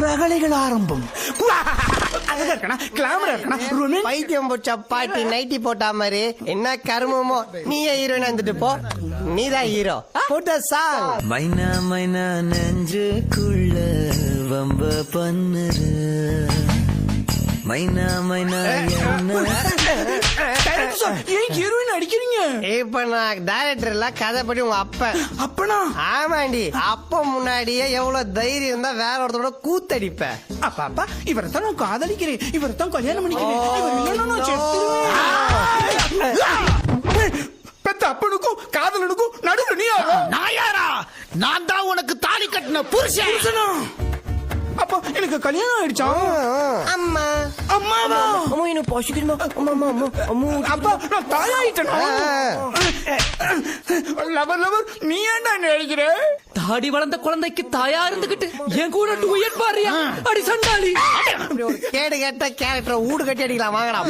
ரகளைகள் ஆரம்பம். அழகா இருக்கா, கிளாமரா இருக்கா, பைத்தியம் போச்ச பாட்டி நைட்டி போட்டா மாதிரி என்ன கருமமோ. நீயே ஹீரோயின் வந்துட்டு போ, நீதான் ஹீரோ. போட்ட சாங். மைனா மைனா நெஞ்சுக்குள்ள வம்ப பண்ணுற மைனா மைனா ஏன் ஹீரோயின் அடிக்கிறீங்க? இப்ப நான் டைரக்டர் இல்ல, கதைப்படி உங்க அப்ப. அப்பனா? ஆமாண்டி, அப்ப முன்னாடியே எவ்வளவு தைரியம் இருந்தா வேற ஒருத்தரோட கூத்தடிப்ப. அப்பா அப்பா, இவரைத்தான் நான் காதலிக்கிறேன், இவரைத்தான் கல்யாணம் பண்ணிக்கிறேன், இவர் இல்லைன்னா நான் செத்துருவேன். பெத்த அப்பனுக்கும் காதலனுக்கும் நடுவுல நீ நான் யாரா? நான் தான் உனக்கு தாலி கட்டின புருஷனா? அப்பா எனக்கு கல்யாணம் ஆயிடுச்சா? அம்மா அம்மாவா? அம்மா எனக்கு பசிக்கணுமா? அம்மா அம்மா அம்மா அம்மா. அப்பா நான் தாயாயிட்டேன். லவர் லவர் நீ ஏன்டா என்ன அடிக்கிற? தாடி வளர்ந்த குழந்தைக்கு தாயா இருந்துகிட்டு என் கூட டூயட் பாரியா? அடி சண்டாளி. கேடு கேட்ட கேரக்டர் ஊடு கட்டி அடிக்கலாம் வாங்கடா.